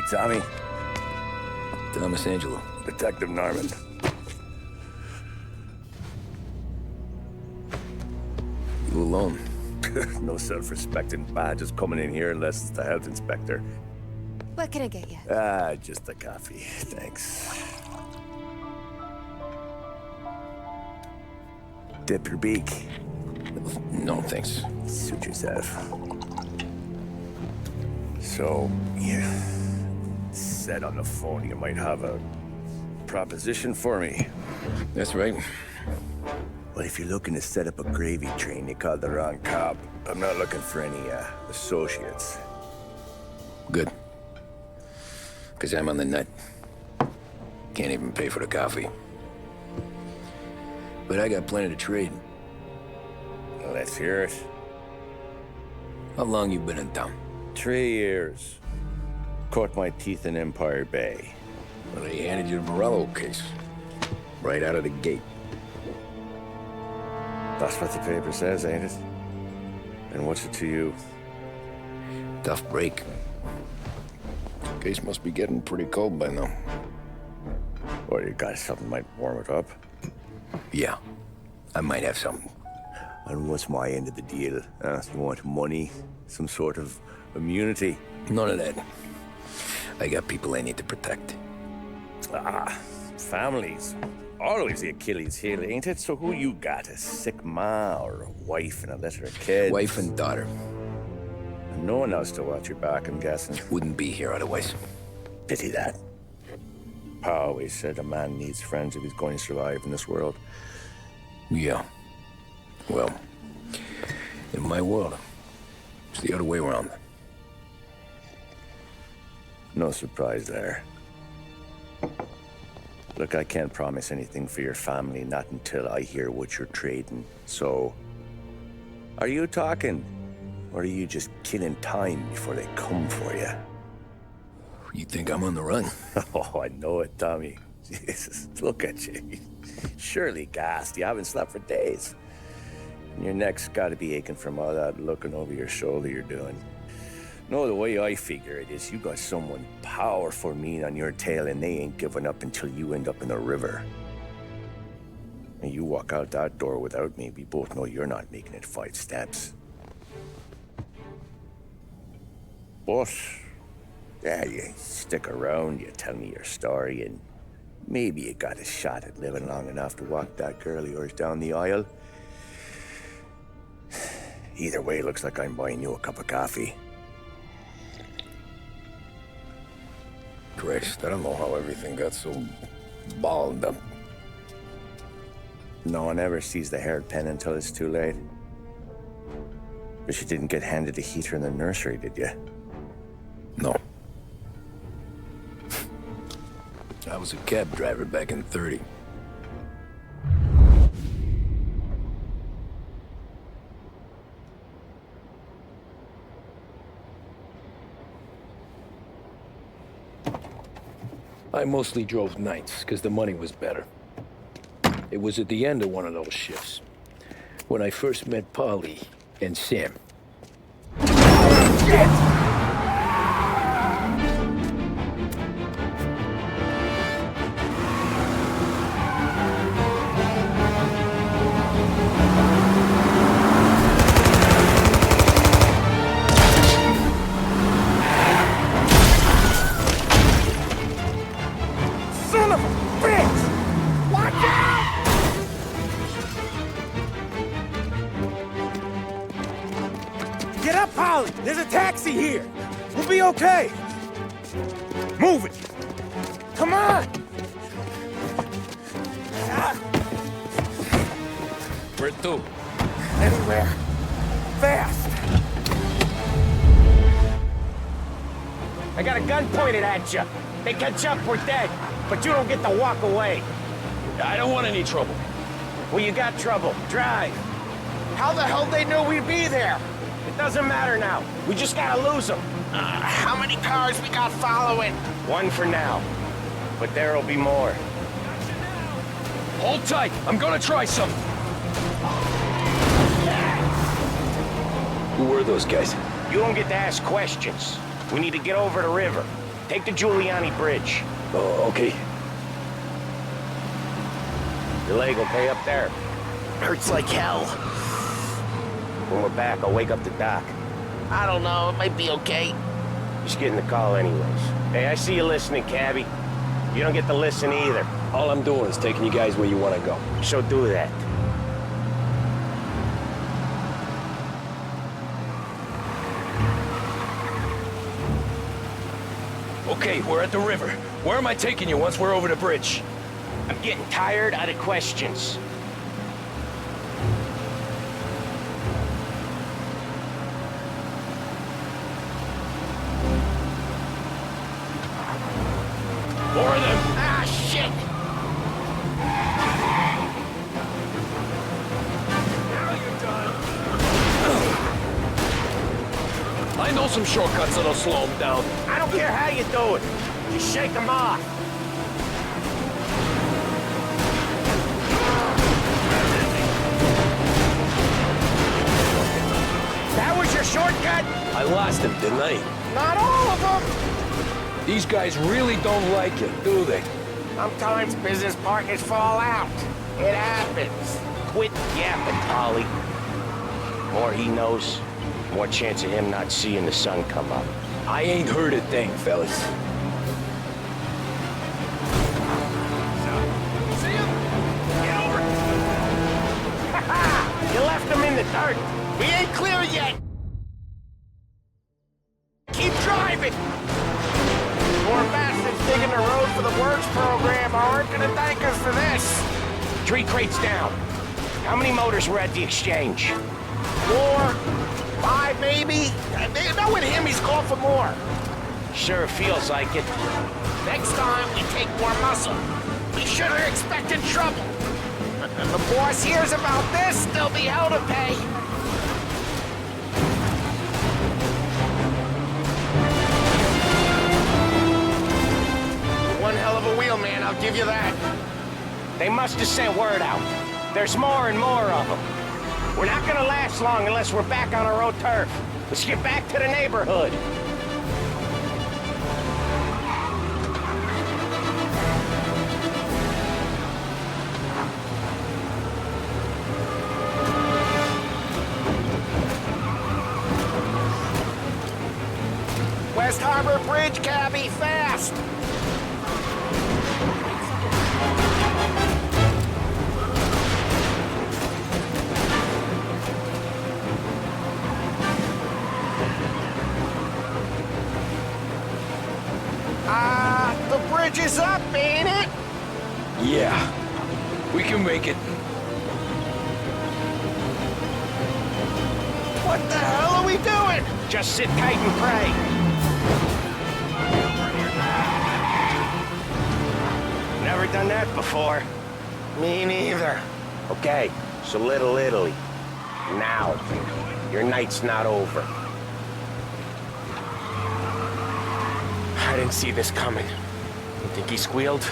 Tommy. Thomas Angelo. Detective Norman. You alone? No self-respecting badges coming in here unless it's the health inspector. What can I get you? Just a coffee. Thanks. Dip your beak. No, thanks. Suit yourself. So, you said on the phone you might have a proposition for me. That's right. Well, if you're looking to set up a gravy train, you called the wrong cop. I'm not looking for any, associates. Good. Because I'm on the nut. Can't even pay for the coffee. But I got plenty to trade. Let's hear it. How long you been in town? 3 years. Caught my teeth in Empire Bay. Well, they handed you the Morello case. Right out of the gate. That's what the paper says, ain't it? And what's it to you? Tough break. Case must be getting pretty cold by now. Or you got something might warm it up? Yeah, I might have something. And what's my end of the deal? You want money? Some sort of immunity? None of that. I got people I need to protect. Families. Always the Achilles heel, ain't it? So who you got? A sick ma or a wife and a litter of kids? Wife and daughter. And no one else to watch your back, I'm guessing. Wouldn't be here otherwise. Pity that. Pa always said a man needs friends if he's going to survive in this world. Yeah. Well, in my world, it's the other way around. No surprise there. Look, I can't promise anything for your family, not until I hear what you're trading. So, are you talking? Or are you just killing time before they come for you? You think I'm on the run? Oh, I know it, Tommy. Jesus, look at you. Surely gassed. You haven't slept for days. And your neck's got to be aching from all that looking over your shoulder you're doing. No, the way I figure it is you got someone powerful mean on your tail and they ain't giving up until you end up in the river. And you walk out that door without me, we both know you're not making it 5 steps. But, yeah, you stick around, you tell me your story, and maybe you got a shot at living long enough to walk that girl of yours down the aisle. Either way, looks like I'm buying you a cup of coffee. Christ, I don't know how everything got so balled up. No one ever sees the hairpin until it's too late. But you didn't get handed a heater in the nursery, did you? No. I was a cab driver back in '30. I mostly drove nights, because the money was better. It was at the end of one of those shifts, when I first met Polly and Sam. Shit! Get up, Polly! There's a taxi here! We'll be okay! Move it! Come on! Where to? Anywhere. Fast! I got a gun pointed at you. They catch up, we're dead. But you don't get to walk away. I don't want any trouble. Well, you got trouble. Drive. How the hell they knew we'd be there? It doesn't matter now. We just gotta lose them. How many cars we got following? One for now. But there'll be more. Hold tight. I'm gonna try something. Who were those guys? You don't get to ask questions. We need to get over the river. Take the Giuliani Bridge. Oh, okay. Your leg okay up there? Hurts like hell. When we're back, I'll wake up the doc. I don't know, it might be okay. Just getting the call anyways. Hey, I see you listening, cabbie. You don't get to listen either. All I'm doing is taking you guys where you want to go. So do that. Okay, we're at the river. Where am I taking you once we're over the bridge? I'm getting tired of the questions. More of them! Ah, shit! I know some shortcuts that'll slow them down. I don't care how you do it. Just shake them off. That was your shortcut? I lost him, didn't I? Not all of them. These guys really don't like it, do they? Sometimes business partners fall out. It happens. Quit yapping, Polly. More he knows, more chance of him not seeing the sun come up. I ain't heard a thing, fellas. See him? Get over it. Ha-ha! You left him in the dirt. We ain't clear yet! Keep driving! Poor bastards digging the road for the works program aren't gonna thank us for this. 3 crates down. How many motors were at the exchange? 4, 5 maybe? Knowing him, he's called for more. Sure feels like it. Next time, we take more muscle. We should have expected trouble. If the boss hears about this, there'll be hell to pay. One hell of a wheel, man, I'll give you that. They must have sent word out. There's more and more of them. We're not gonna last long unless we're back on our own turf. Let's get back to the neighborhood. West Harbor Bridge, cabbie, fast! The bridge is up, ain't it? Yeah, we can make it. What the hell are we doing? Just sit tight and pray. Never done that before. Me neither. Okay, so Little Italy. Now, your night's not over. I didn't see this coming. You think he squealed?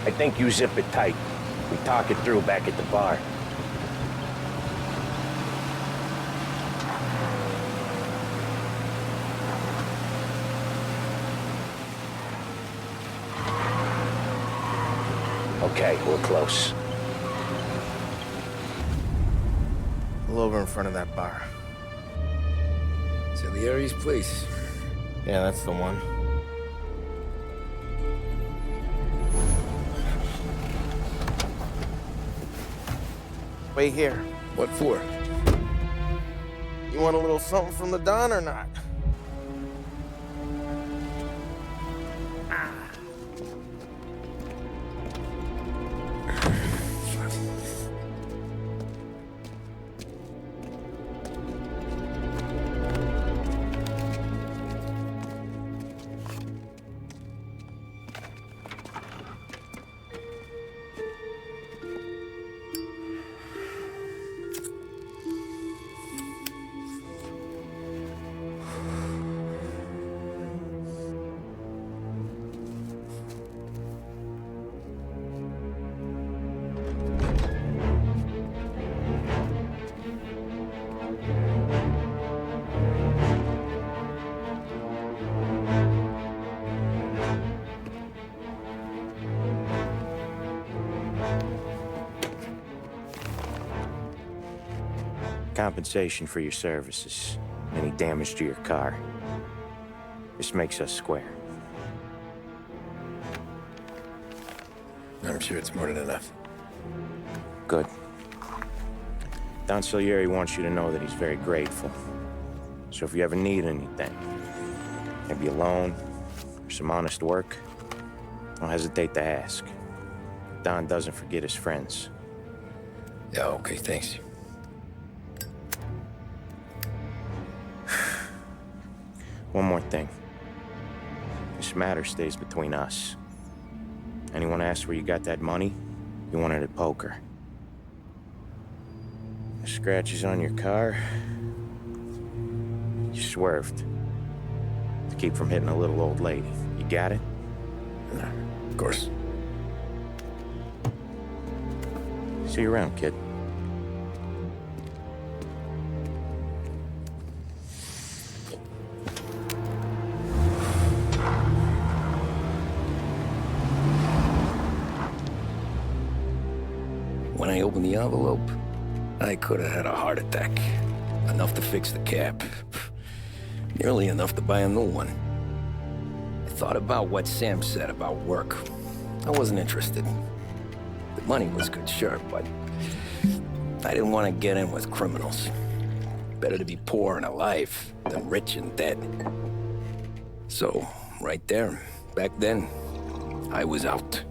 I think you zip it tight. We talk it through back at the bar. Okay, we're close. Pull over in front of that bar. Salieri's place. Yeah, that's the one. Wait here. What for? You want a little something from the Don or not? compensation for your services, any damage to your car. This makes us square. I'm sure it's more than enough. Good. Don Salieri wants you to know that he's very grateful. So if you ever need anything, maybe a loan or some honest work, don't hesitate to ask. Don doesn't forget his friends. Yeah, okay, thanks. One more thing. This matter stays between us. Anyone asks where you got that money, you won it at poker. The scratches on your car, you swerved to keep from hitting a little old lady. You got it? Of course. See you around, kid. When I opened the envelope, I could have had a heart attack. Enough to fix the cap. Nearly enough to buy a new one. I thought about what Sam said about work. I wasn't interested. The money was good, sure, but I didn't want to get in with criminals. Better to be poor and alive than rich and dead. So, right there, back then, I was out.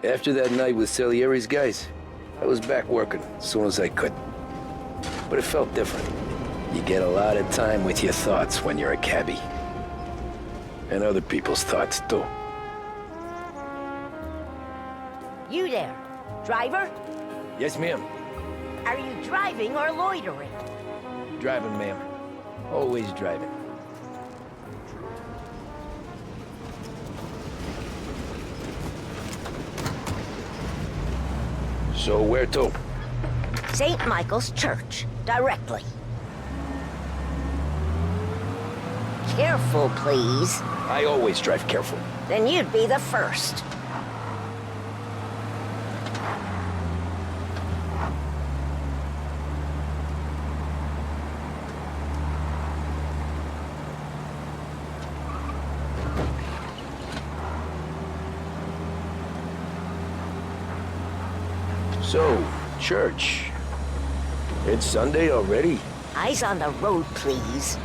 After that night with Salieri's guys, I was back working as soon as I could. But it felt different. You get a lot of time with your thoughts when you're a cabbie. And other people's thoughts, too. You there, driver? Yes, ma'am. Are you driving or loitering? Driving, ma'am. Always driving. So where to? St. Michael's Church, directly. Careful, please. I always drive careful. Then you'd be the first. So, church. It's Sunday already? Eyes on the road, please.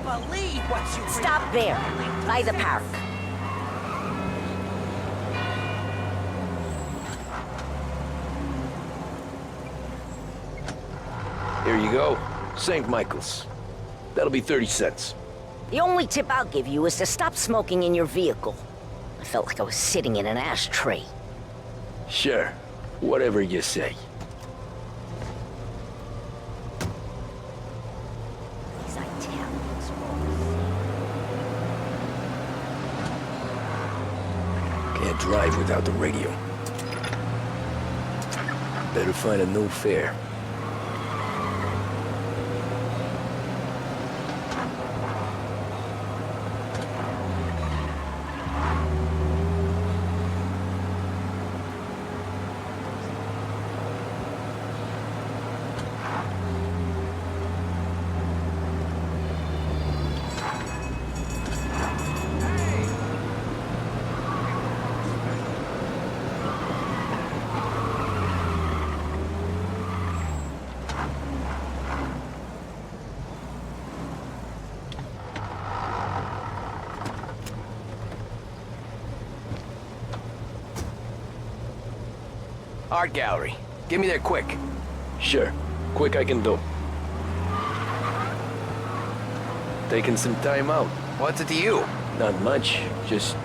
Believe what you Stop there, by the park. Here you go. St. Michael's. That'll be 30 cents. The only tip I'll give you is to stop smoking in your vehicle. I felt like I was sitting in an ashtray. Sure. Whatever you say. These Italians. Can't drive without the radio. Better find a new fare. Art gallery. Get me there quick. Sure. Quick I can do. Taking some time out. What's it to you? Not much. Just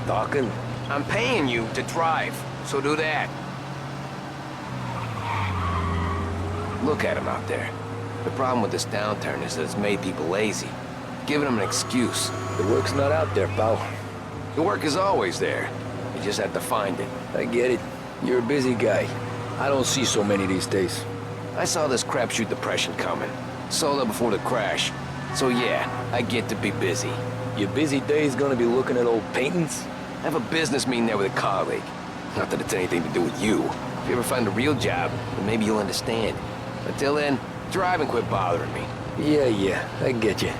talking. I'm paying you to drive, so do that. Look at him out there. The problem with this downturn is that it's made people lazy. Giving them an excuse. The work's not out there, pal. The work is always there. You just have to find it. I get it. You're a busy guy. I don't see so many these days. I saw this crapshoot depression coming. Sold out before the crash. So yeah, I get to be busy. Your busy day's gonna be looking at old paintings? I have a business meeting there with a colleague. Not that it's anything to do with you. If you ever find a real job, then maybe you'll understand. Until then, drive and quit bothering me. Yeah, I get you.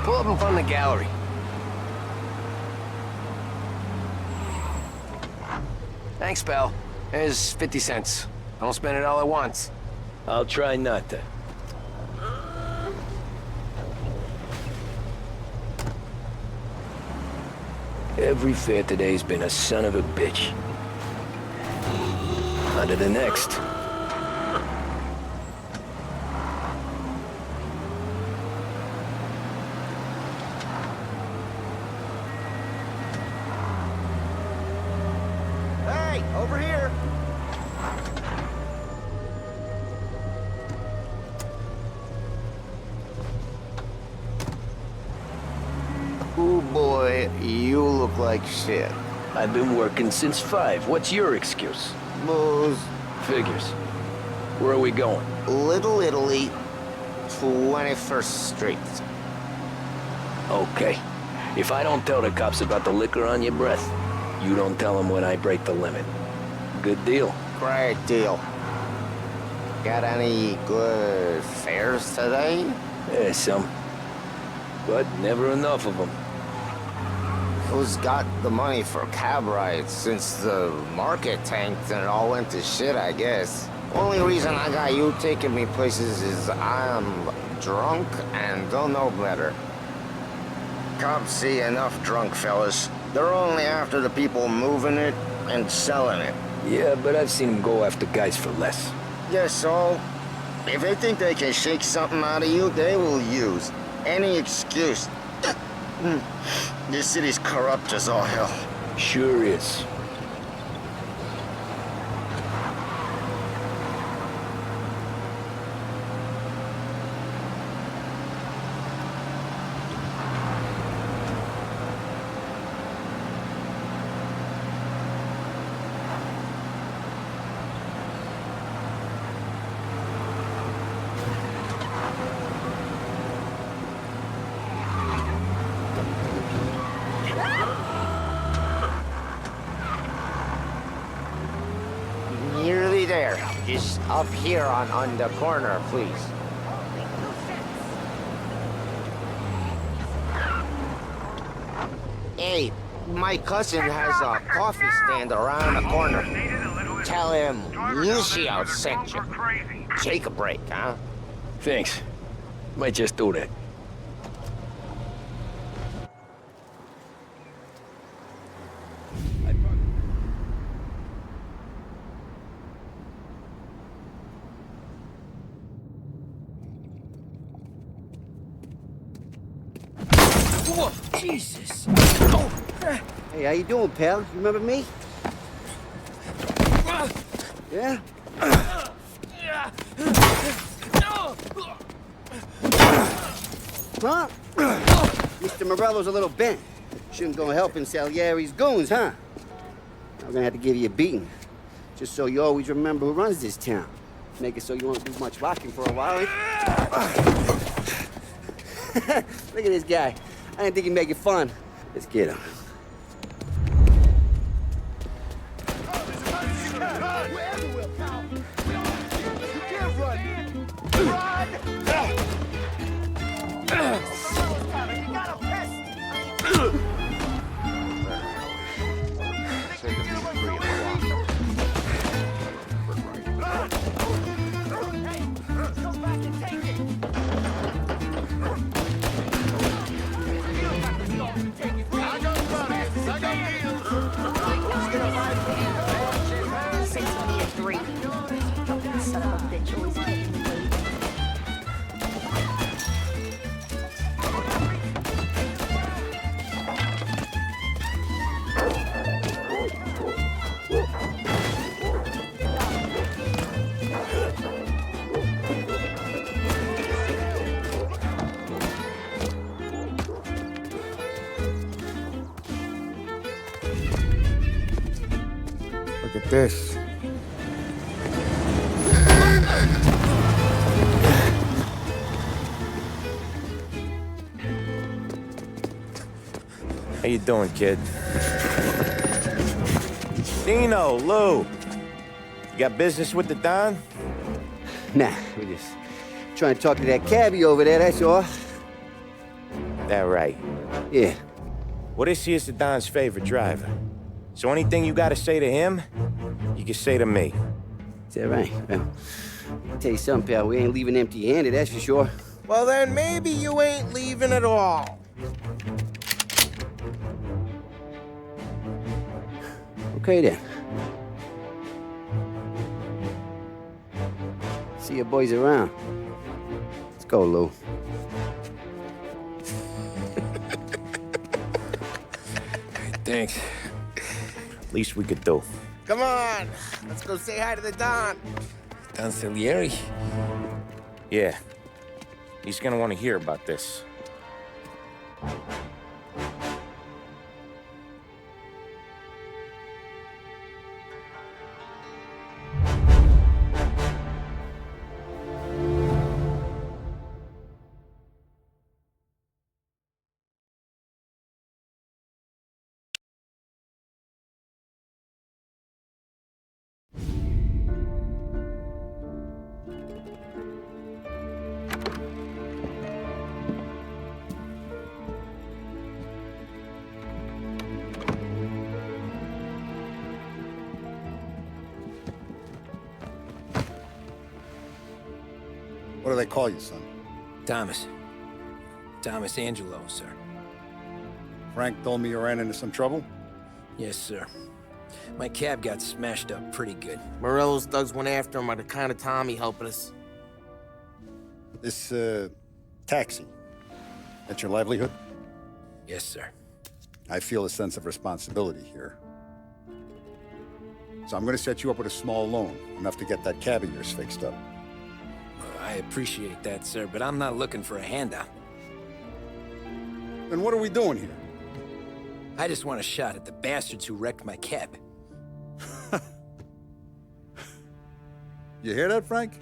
Pull up in front of the gallery. Thanks, pal. Here's 50 cents. I don't spend it all at once. I'll try not to. Every fare today's been a son of a bitch. On to the next. Hey, over here. Ooh boy, you look like shit. I've been working since 5. What's your excuse? Booze. Figures. Where are we going? Little Italy, 21st Street. Okay. If I don't tell the cops about the liquor on your breath, you don't tell them when I break the limit. Good deal. Great deal. Got any good fares today? There's some. But never enough of them. Who's got the money for cab rides since the market tanked and it all went to shit, I guess? Only reason I got you taking me places is I'm drunk and don't know better. Cops see enough drunk fellas. They're only after the people moving it and selling it. Yeah, but I've seen them go after guys for less. Yes, so if they think they can shake something out of you, they will use any excuse. This city's corrupt as all hell. Sure is. Nearly there. Just up here on the corner, please. Hey, my cousin has a coffee stand around the corner. Tell him Lucio sent you. Take a break, huh? Thanks. Might just do that. Whoa, Jesus! Hey, how you doing, pal? You remember me? Yeah? Huh? Mr. Morello's a little bent. Shouldn't go helping Salieri's goons, huh? I'm gonna have to give you a beating. Just so you always remember who runs this town. Make it so you won't do much rocking for a while. Look at this guy. I didn't think he'd make it fun. Let's get him. Look at this. How you doing, kid? Dino, Lou. You got business with the Don? Nah, we're just trying to talk to that cabbie over there, that's all. That right. Yeah. Well, this here's the Don's favorite driver. So anything you gotta say to him, you can say to me. Is that right? Well, I'll tell you something, pal. We ain't leaving empty-handed, that's for sure. Well, then maybe you ain't leaving at all. Okay, then. See your boys around. Let's go, Lou. Thanks. Least we could do. Come on, let's go say hi to the Don. Don Salieri? Yeah. He's gonna want to hear about this. What do they call you, son? Thomas. Tommy Angelo, sir. Frank told me you ran into some trouble? Yes, sir. My cab got smashed up pretty good. Morello's thugs went after him by the kind of Tommy helping us. This, taxi. That's your livelihood? Yes, sir. I feel a sense of responsibility here. So I'm gonna set you up with a small loan, enough to get that cab of yours fixed up. I appreciate that, sir, but I'm not looking for a handout. Then what are we doing here? I just want a shot at the bastards who wrecked my cab. You hear that, Frank?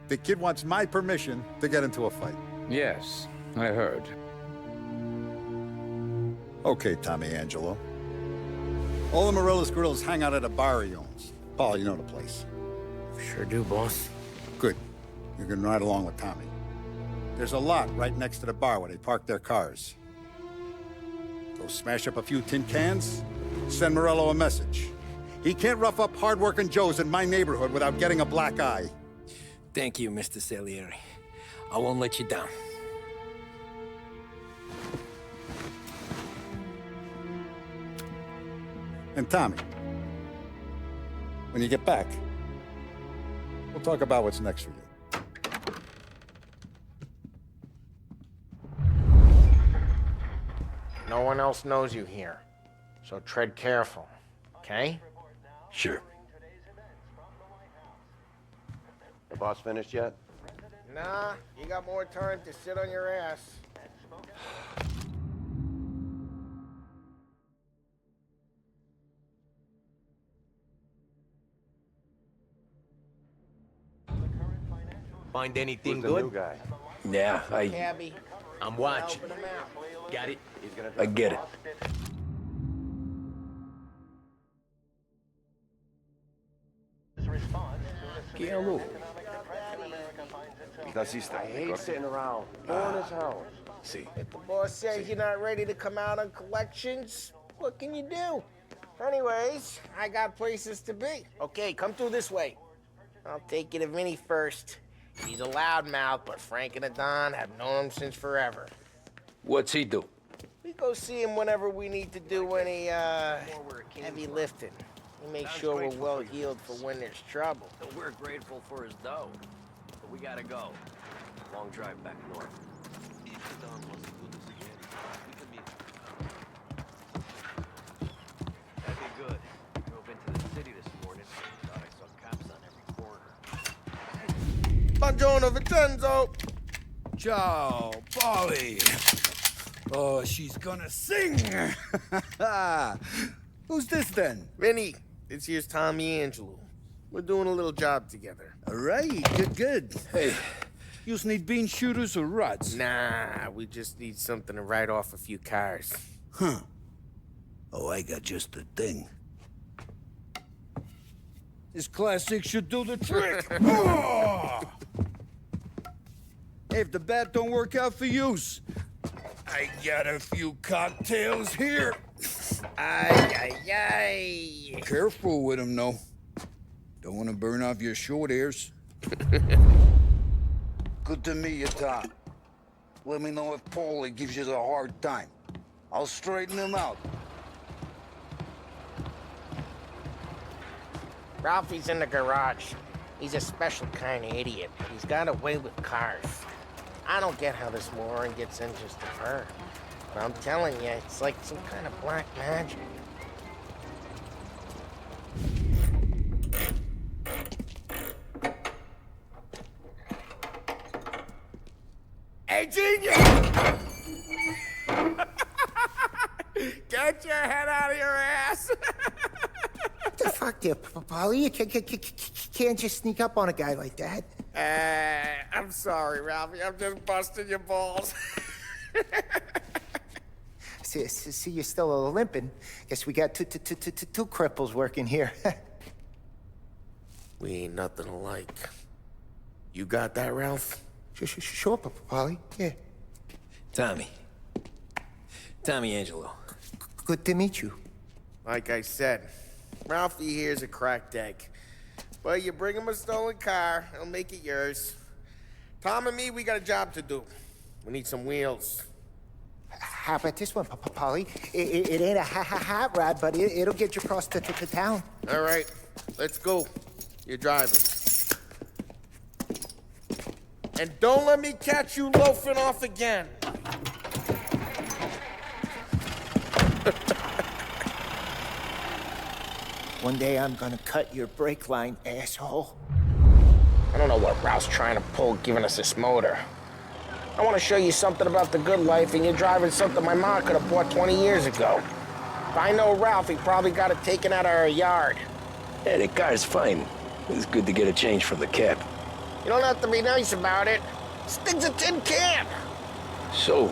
The kid wants my permission to get into a fight. Yes, I heard. Okay, Tommy Angelo. All the Morella's grills hang out at a bar he owns. Paul, you know the place. Sure do, boss. Good. You can ride along with Tommy. There's a lot right next to the bar where they park their cars. Go smash up a few tin cans, send Morello a message. He can't rough up hard-working Joes in my neighborhood without getting a black eye. Thank you, Mr. Salieri. I won't let you down. And Tommy, when you get back, we'll talk about what's next for you. No one else knows you here, so tread careful, okay? Sure. The boss finished yet? Nah, you got more time to sit on your ass. Find anything Who's the good? new guy? Yeah, Cabby, I'm watching. helping him out. Got it? He's gonna I get it. I hate sitting around. Boring as hell. See. If the boss says you're not ready to come out on collections, what can you do? Anyways, I got places to be. Okay, come through this way. I'll take you to Vinny first. He's a loudmouth, but Frank and the Don have known him since forever. What's he do? We go see him whenever we need to do any, heavy lifting. He makes sure we're well healed for when there's trouble. We're grateful for his dough, but we gotta go. Long drive back north. If the Don wants to do this again, we can meet. That'd be good. Drove into the city this morning. Thought I saw cops on every corner. Buongiorno, Vincenzo! Ciao, Polly. Oh, she's gonna sing. Who's this then? Vinny, this here's Tommy Angelo. We're doing a little job together. All right, good. Hey, you need bean shooters or rods? Nah, we just need something to write off a few cars. Huh. Oh, I got just the thing. This classic should do the trick. Oh! Hey, if the bat don't work out for yous, I got a few cocktails here. Ay. Careful with them, though. Don't want to burn off your short hairs. Good to meet you, Tom. Let me know if Paulie gives you a hard time. I'll straighten him out. Ralphie's in the garage. He's a special kind of idiot. He's got a way with cars. I don't get how this moron gets interest of her. But I'm telling you, it's like some kind of black magic. Hey, genius! Get your head out of your ass! What the fuck there, Polly? You can't just sneak up on a guy like that. I'm sorry, Ralphie. I'm just busting your balls. See, you're still limping. Guess we got two cripples working here. We ain't nothing alike. You got that, Ralph? Sure, Polly. Yeah. Tommy Angelo. Good to meet you. Like I said, Ralphie here's a cracked egg. But you bring him a stolen car, he'll make it yours. Tom and me, we got a job to do. We need some wheels. How about this one, Polly? It ain't a hot rod, but it'll get you across to town. All right, let's go. You're driving. And don't let me catch you loafing off again. One day I'm gonna cut your brake line, asshole. I don't know what Ralph's trying to pull giving us this motor. I want to show you something about the good life, and you're driving something my mom could have bought 20 years ago. If I know Ralph, he probably got it taken out of our yard. Yeah, the car's fine. It's good to get a change from the cab. You don't have to be nice about it. This thing's a tin can. So,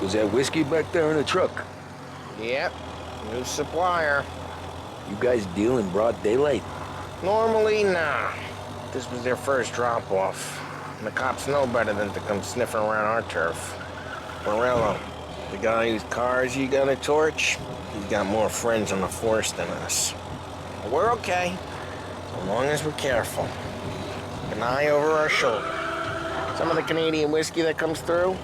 was that whiskey back there in the truck? Yep, new supplier. You guys deal in broad daylight? Normally, nah. This was their first drop-off. And the cops know better than to come sniffing around our turf. Morello, the guy whose cars you got a torch, he's got more friends on the force than us. But we're okay, as long as we're careful. An eye over our shoulder. Some of the Canadian whiskey that comes through,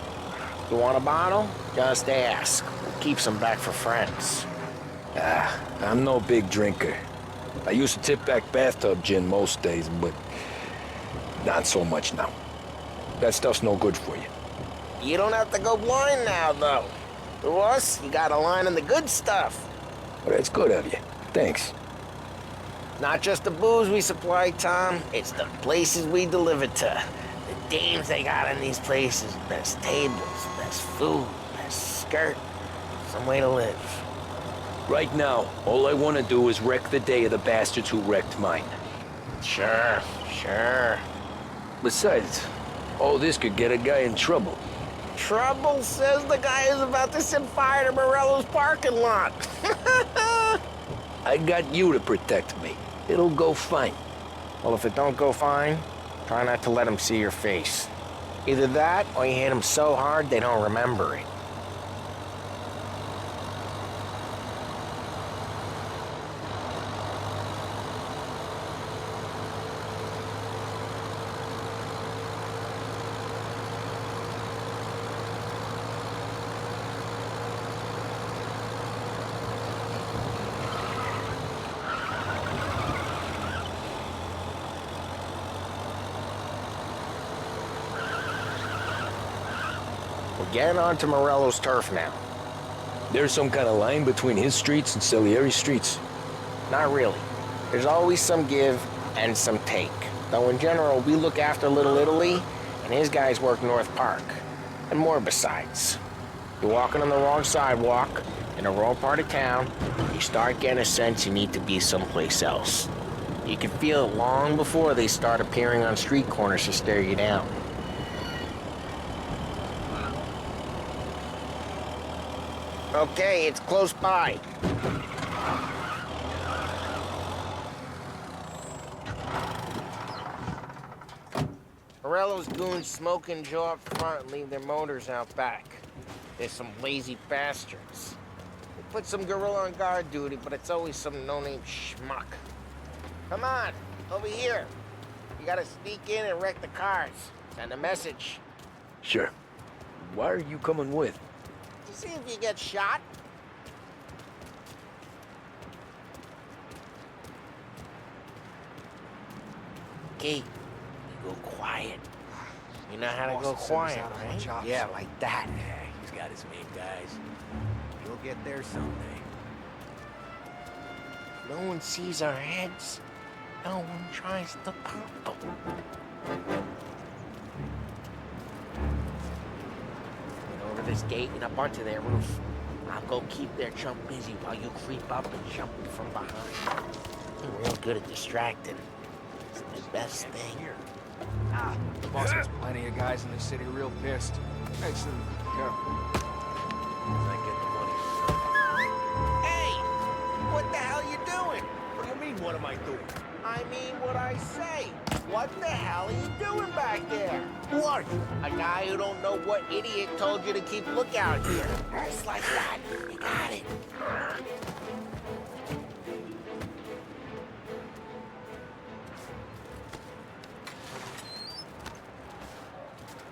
you want a bottle? Just ask. Keeps them back for friends. I'm no big drinker. I used to tip back bathtub gin most days, but not so much now. That stuff's no good for you. You don't have to go blind now, though. To us, you got a line on the good stuff. Well, that's good of you. Thanks. Not just the booze we supply, Tom. It's the places we deliver to. The dames they got in these places. Best tables, best food, best skirt. Some way to live. Right now, all I want to do is wreck the day of the bastards who wrecked mine. Sure. Besides, all this could get a guy in trouble. Trouble, says the guy who's about to set fire to Morello's parking lot. I got you to protect me. It'll go fine. Well, if it don't go fine, Try not to let them see your face. Either that, or you hit them so hard they don't remember it. We're getting onto Morello's turf now. There's some kind of line between his streets and Salieri's streets? Not really. There's always some give and some take. Though in general, we look after Little Italy, and his guys work North Park. And more besides. You're walking on the wrong sidewalk, in the wrong part of town, you start getting a sense you need to be someplace else. You can feel it long before they start appearing on street corners to stare you down. Okay, it's close by. Morello's goons smoke and Joe up front and leave their motors out back. They're some lazy bastards. They put some gorilla on guard duty, but it's always some no-name schmuck. Come on, over here. You gotta sneak in and wreck the cars. Send a message. Sure. Why are you coming with? To see if you get shot. Okay, you go quiet. You know how to go quiet, right? Yeah, like that. Yeah, he's got his main guys. You'll get there someday. No one sees our heads. No one tries to pop them. Get over this gate and up onto their roof. I'll go keep their chump busy while you creep up and jump in from behind. You're real good at distracting. It's the best thing. The boss has plenty of guys in the city real pissed. Makes them careful. Hey! What the hell you doing? What do you mean, what am I doing? I mean what I say. What the hell are you doing back there? What? A guy who don't know what idiot told you to keep lookout here. Just like that. You got it.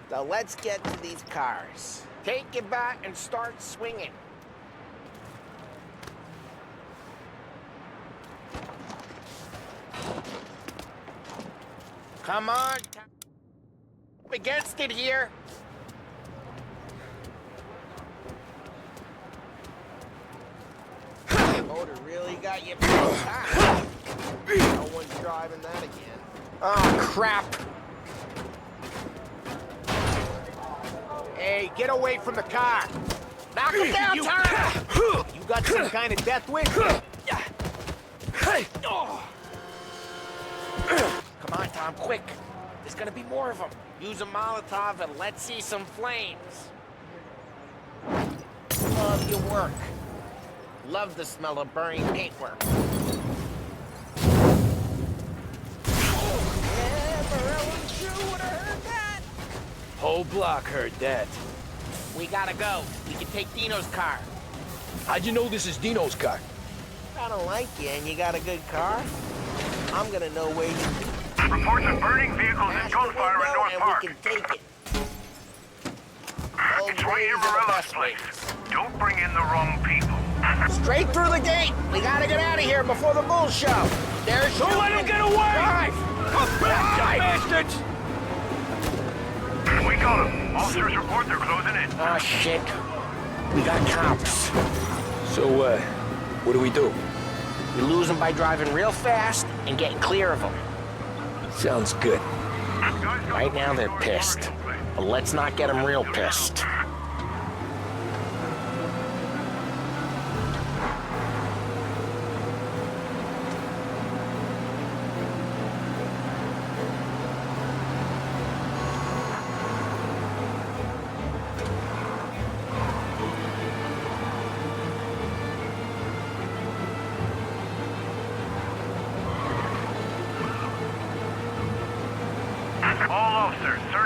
So let's get to these cars. Take it back and start swinging. Come on. Up against it here. The motor really got you pissed, huh? No one's driving that again. Oh, crap. Hey, get away from the car! Knock him down, Tom! You got some kind of death wish? Come on, Tom, quick. There's gonna be more of them. Use a Molotov and let's see some flames. Love your work. Love the smell of burning paintwork. Yeah, Morello and Drew would've heard that. Whole block heard that. We gotta go. We can take Dino's car. How'd you know this is Dino's car? I don't like you and you got a good car. I'm gonna know where you... Reports of burning vehicles and gunfire in North Park. We can take it. It's right near Morello's place. Don't bring in the wrong people. Straight through the gate. We gotta get out of here before the bull show. There's Don't let him get away! Drive! Come back, you bastards! We got them. Officers report they're closing in. Oh, shit. We got cops. So, what do we do? We lose them by driving real fast and getting clear of them. Sounds good. Right now they're pissed. But let's not get them real pissed.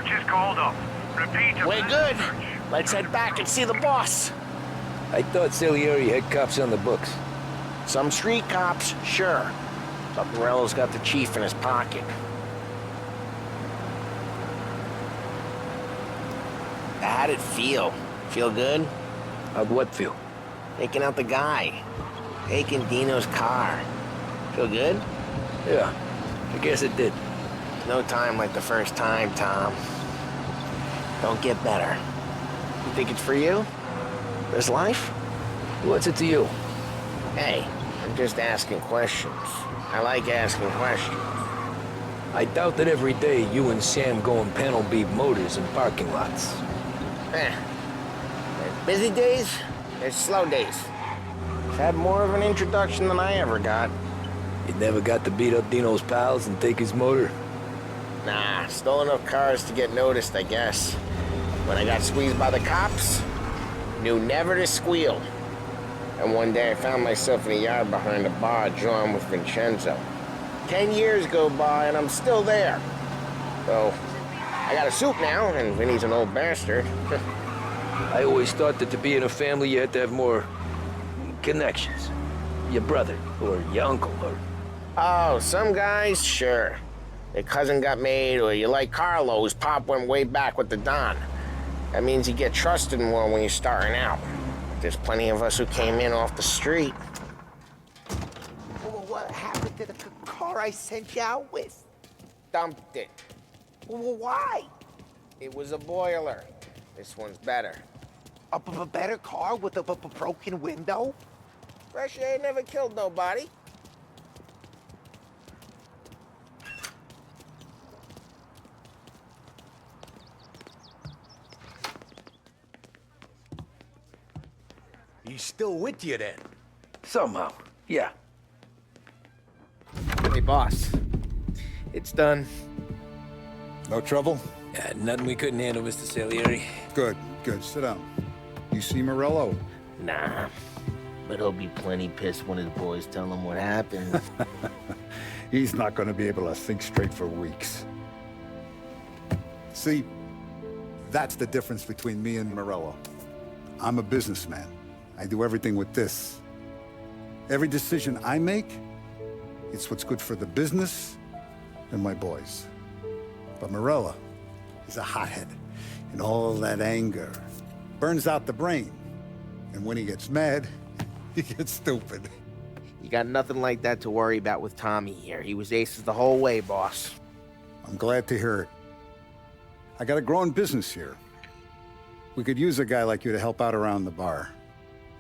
search is called up. Repeat. We're good. Let's head back and see the boss. I thought Salieri had cops on the books. Some street cops, sure. But Morello's got the chief in his pocket. How'd it feel? Feel good? How'd what feel? Taking out the guy. Taking Dino's car. Feel good? Yeah, I guess it did. No time like the first time, Tom. Don't get better. You think it's for you? This life? What's it to you? Hey, I'm just asking questions. I like asking questions. I doubt that every day you and Sam go and panel beat motors in parking lots. There's busy days, there's slow days. Had more of an introduction than I ever got. You never got to beat up Dino's pals and take his motor? Nah, stole enough cars to get noticed, I guess. When I got squeezed by the cops, knew never to squeal. And one day I found myself in a yard behind a bar drawing with Vincenzo. 10 years go by and I'm still there. So, I got a suit now, and Vinny's an old bastard. I always thought that to be in a family you had to have more connections. Your brother, or your uncle, or... Oh, some guys, sure. Their cousin got made, or you like Carlo's pop went way back with the Don. That means you get trusted more when you're starting out. There's plenty of us who came in off the street. Well, what happened to the car I sent you out with? Dumped it. Well, why? It was a boiler. This one's better. A better car with a broken window? Fresh air never killed nobody. He's still with you then? Somehow, yeah. Hey, boss. It's done. No trouble? Yeah, nothing we couldn't handle, Mr. Salieri. Good, good. Sit down. You see Morello? Nah. But he'll be plenty pissed when his boys tell him what happened. He's not going to be able to think straight for weeks. See, that's the difference between me and Morello. I'm a businessman. I do everything with this. Every decision I make, it's what's good for the business and my boys. But Morello is a hothead, and all that anger burns out the brain. And when he gets mad, he gets stupid. You got nothing like that to worry about with Tommy here. He was aces the whole way, boss. I'm glad to hear it. I got a growing business here. We could use a guy like you to help out around the bar.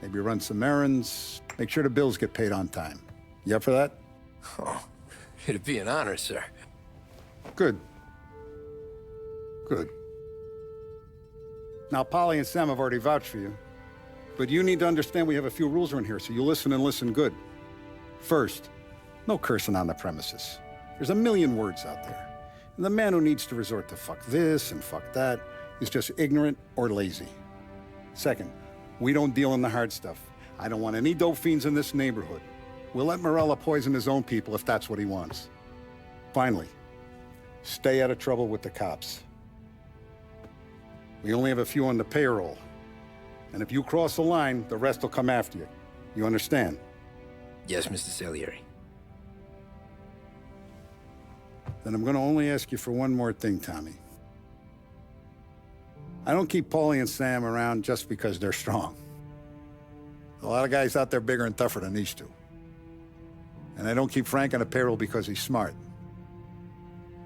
Maybe run some errands, make sure the bills get paid on time. You up for that? Oh, it'd be an honor, sir. Good. Good. Now, Polly and Sam have already vouched for you. But you need to understand we have a few rules around here, so you listen and listen good. First, no cursing on the premises. There's a million words out there. And the man who needs to resort to fuck this and fuck that is just ignorant or lazy. Second, we don't deal in the hard stuff. I don't want any dope fiends in this neighborhood. We'll let Morello poison his own people if that's what he wants. Finally, stay out of trouble with the cops. We only have a few on the payroll. And if you cross the line, the rest will come after you. You understand? Yes, Mr. Salieri. Then I'm gonna only ask you for one more thing, Tommy. I don't keep Paulie and Sam around just because they're strong. A lot of guys out there bigger and tougher than these two. And I don't keep Frank on a payroll because he's smart.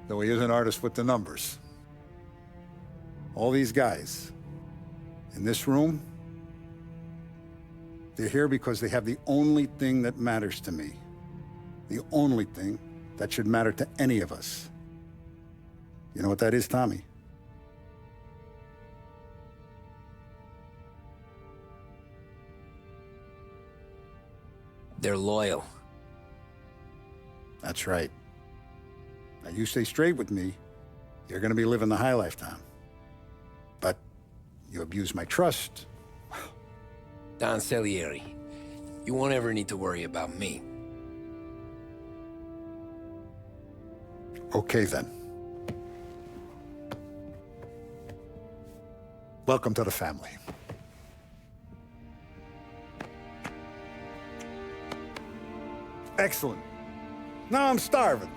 Though he is an artist with the numbers. All these guys in this room, they're here because they have the only thing that matters to me. The only thing that should matter to any of us. You know what that is, Tommy? They're loyal. That's right. Now, you stay straight with me, you're gonna be living the high life, Tom. But you abuse my trust. Don Salieri, you won't ever need to worry about me. Okay, then. Welcome to the family. Excellent. Now I'm starving.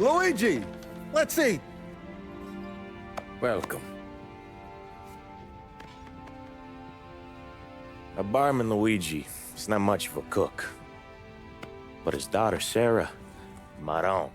Luigi, let's eat. Welcome. Our barman Luigi is not much of a cook. But his daughter Sarah, Maron,